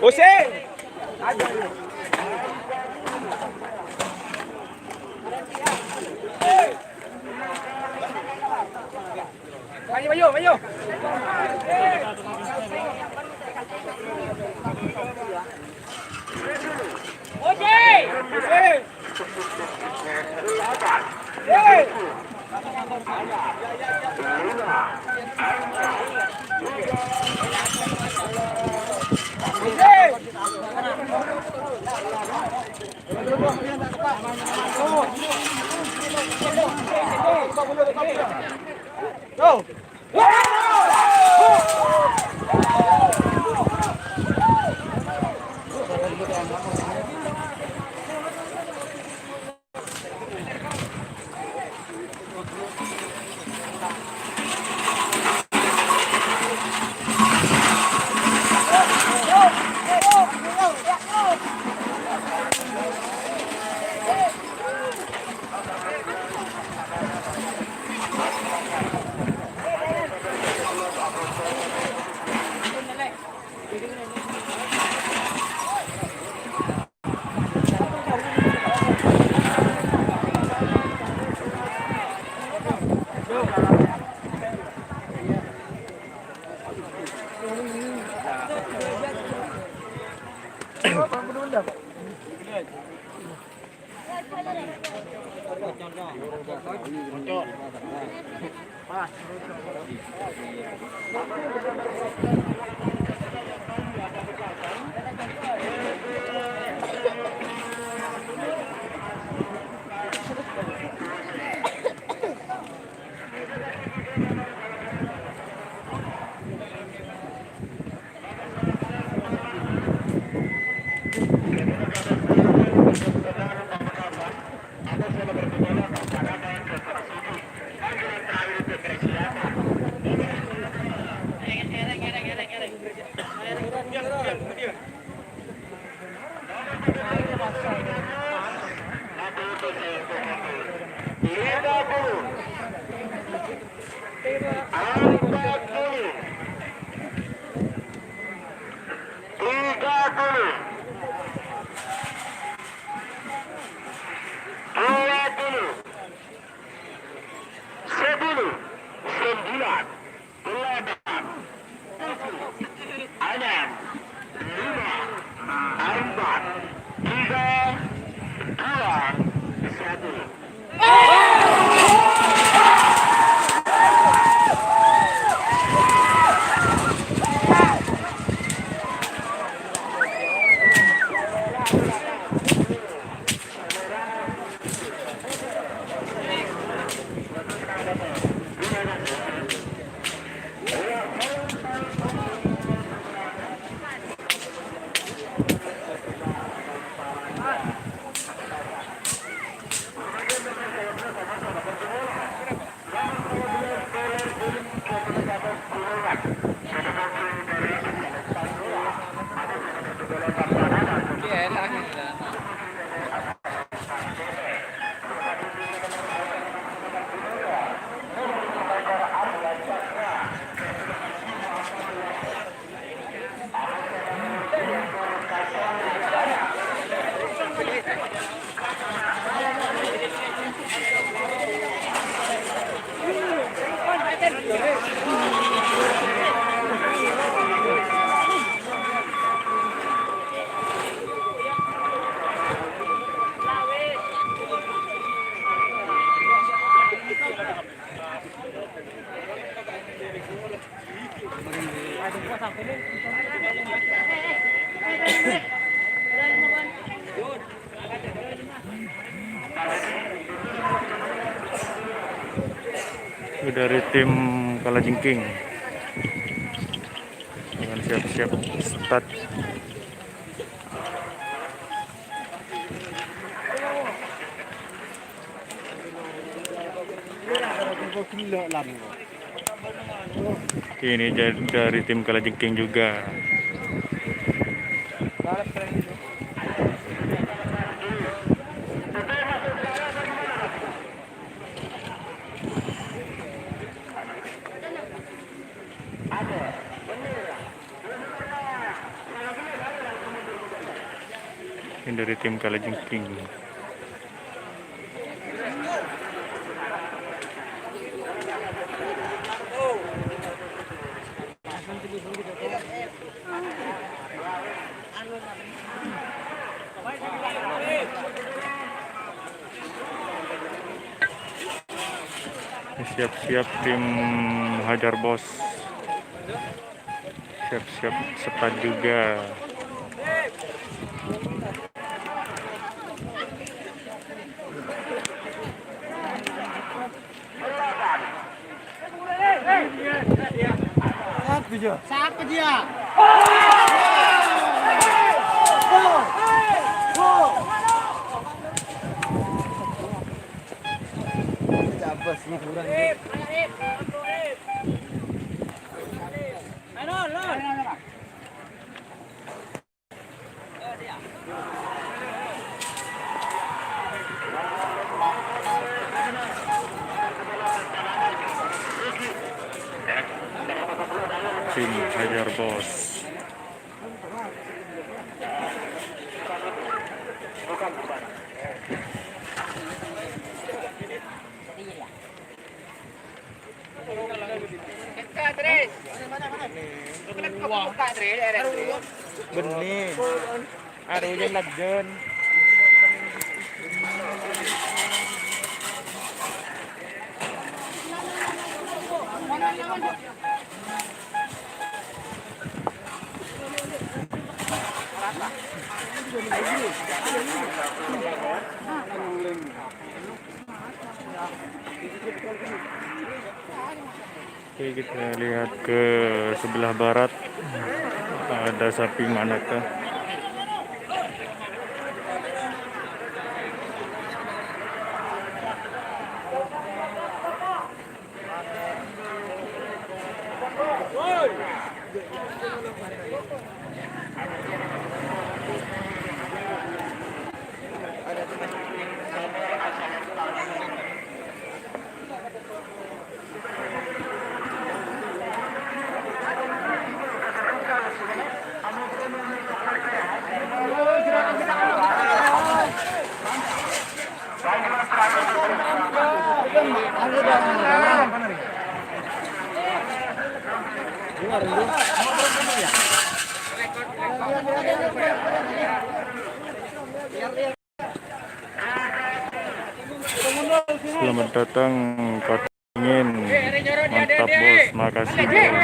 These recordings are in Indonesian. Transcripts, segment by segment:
Pusing. Maju, maju, maju. Go! Dari tim Kalajengking dengan siap-siap start. Ini dari tim Kalajengking juga. dari tim Kalajengking. Siap-siap tim Hajar Bos. Siap-siap sepat juga. Siapa dia? Cabasnya kurang. Tim Hajar Bos. Benih. Ada yang lagjan. Oke, kita lihat ke sebelah barat. Ada sapi manakah? Selamat datang Kota Ingin. Mantap bos, makasih bos.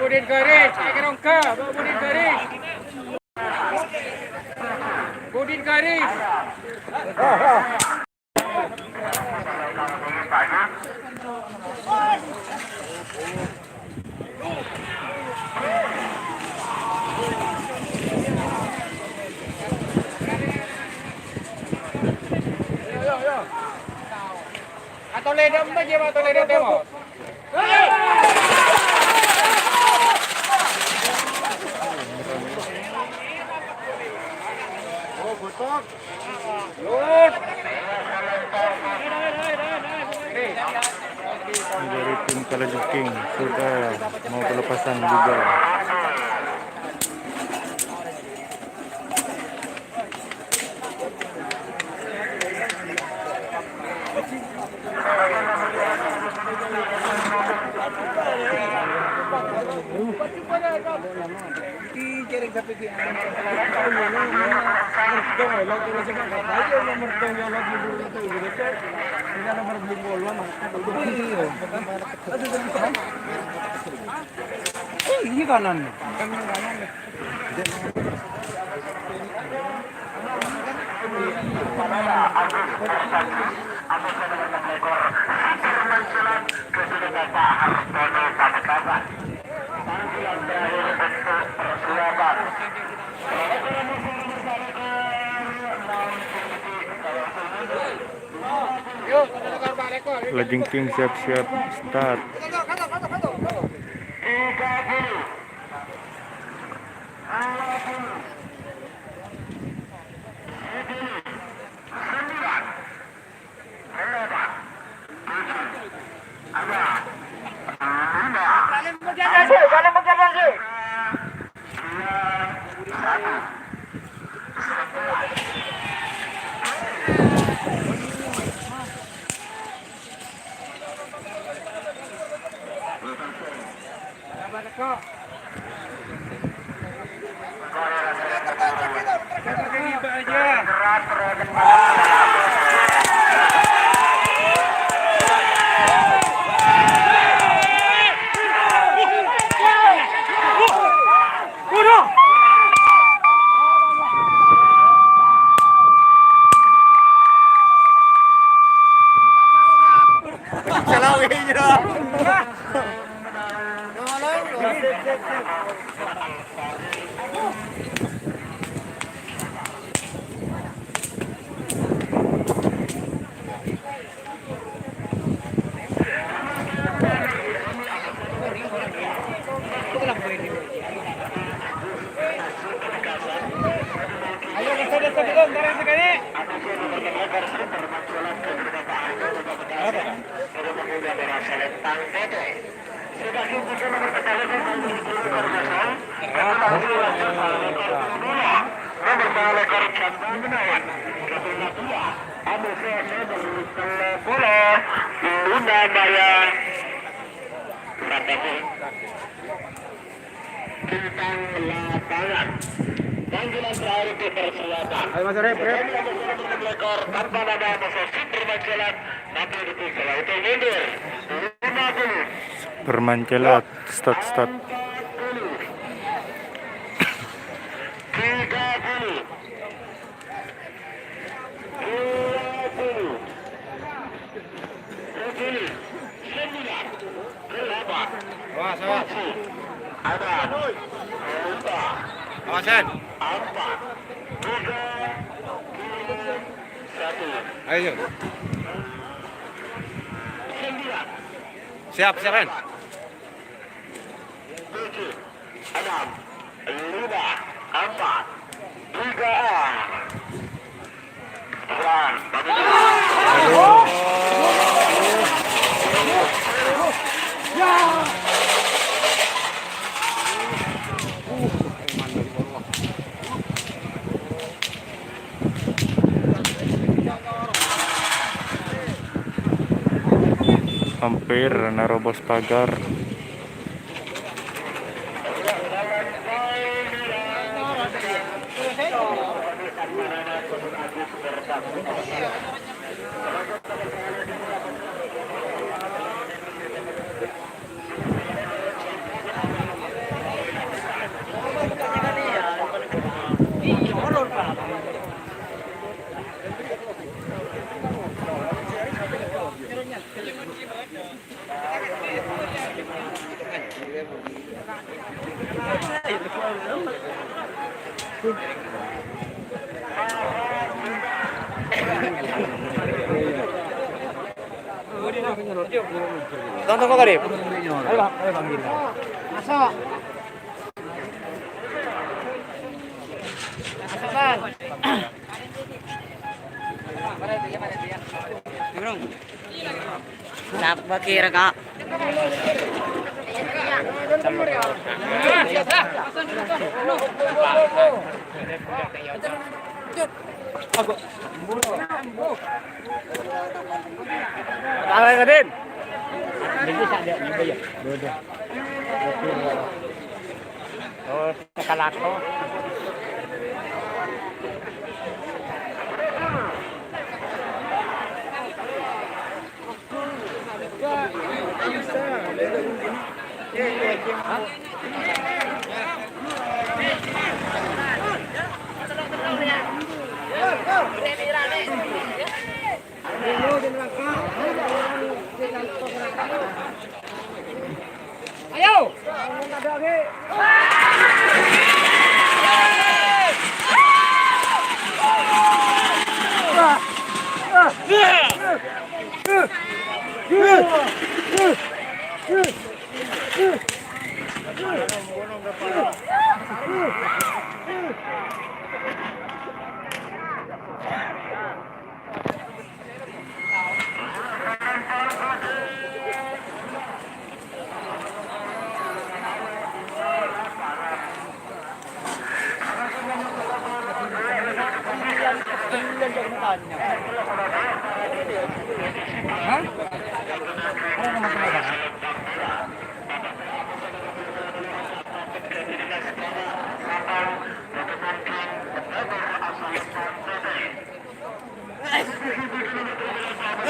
Budin garis, kerongka, budin garis. Budin garis. Atau ledam saja, atau ledam demo. Oh, betul. Lut. Dari tim Kalajengking sudah mau pelepasan juga. Ini kanan. Kalajengking siap-siap start. Panggilan terakhir dipersilakan. Ayo Mas Rep. Lekor tanpa nama posisi bermajalah nanti setelah itu mundur 50 Bermancelat, start. 30 Awas, awas. Awasan. Ayo. Siap, siapin. 7 6 5 4 Hampir narobos pagar. Tonton kok Rep. Ayo panggil. Masuk. Masuk Bang. Siapa kira kak? Tahan Raden. Jadi tak ada juga ya. Dua. Oh, sekalat ko. Ayo. Hah? Ano naman talaga?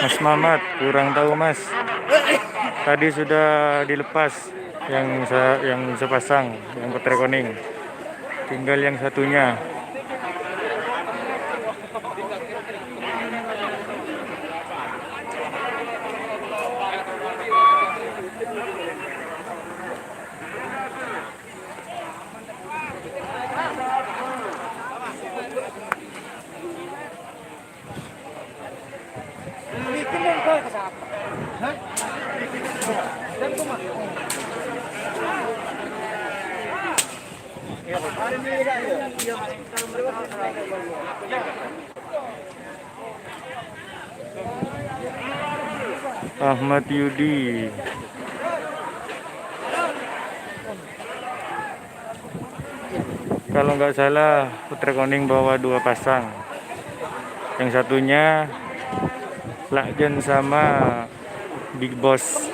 Mas Mamat, kurang tahu Mas. Tadi sudah dilepas yang sepasang, yang petrekoning. Tinggal yang satunya. Ahmad Yudi. Kalau nggak salah petrekoning bawa 2 pasang. Yang satunya Lakjen sama Big Boss.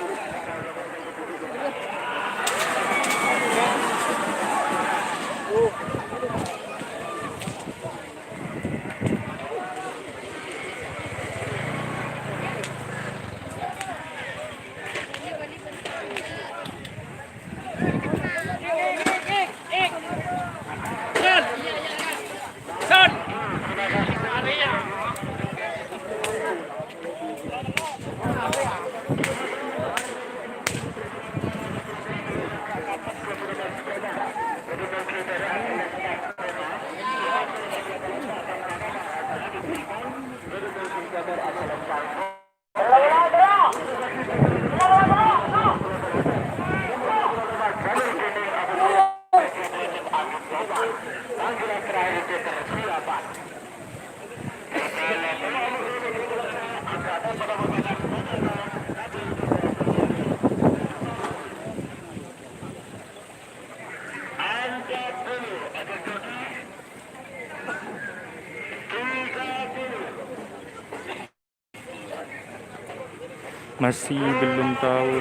Masih belum tahu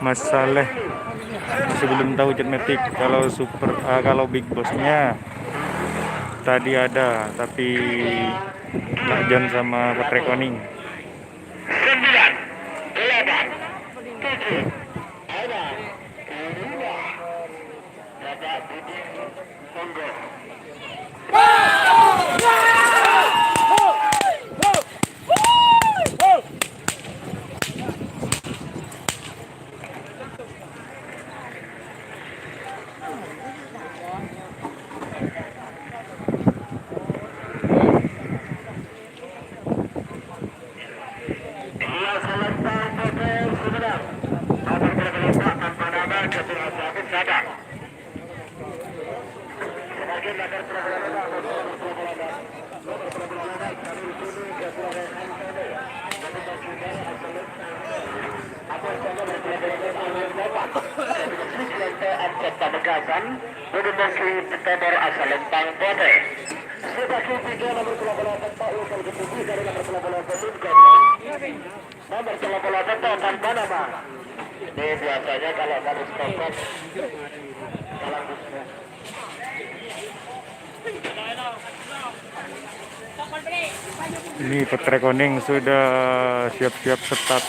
Mas Saleh, masih belum tahu Jetmatic. Kalau kalau Big Bossnya tadi ada, tapi Lakjen sama petrekoning. 9, 8, 7, ada 5. Bapak Budi monggo. Pamekasan, Berdemasi Petamor asal Lempang Pote. Sebagai 3 nomor bola-bola Pak Ukal Keputi dari nomor bola-bola Petunkan. Nomor bola-bola tanpa nama. Ini biasanya kalau harus kompet, kalau busnya. Ini petrekoning sudah siap-siap start.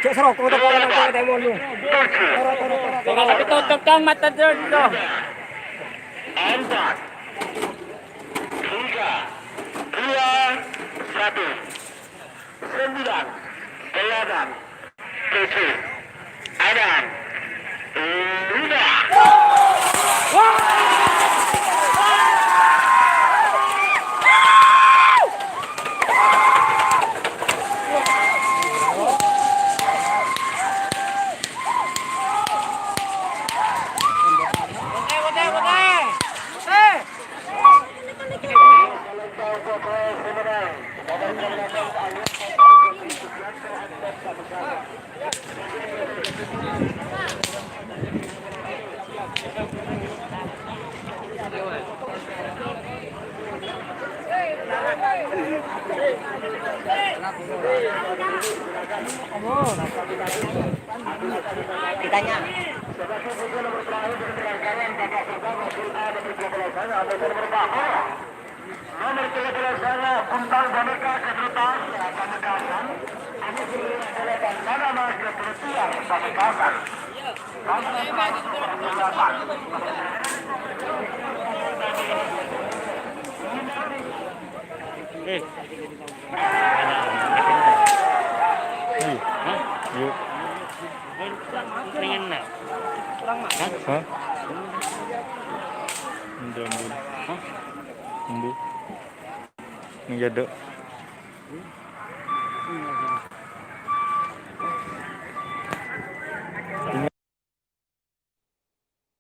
Cek serok, kau tak boleh demo lu. Kalau tutup kang mata dulu. 4, 3, 2, 1. 9, 8, 7, 6, 5. Ditanya. Nomor 13 sana Kuntang Boneka Kedutaan Pamekasan. Nomor 8 Nana Mas Kedutaan Pamekasan. Yuk. Hah? Embu. Hah? Embu. Ini jaduk.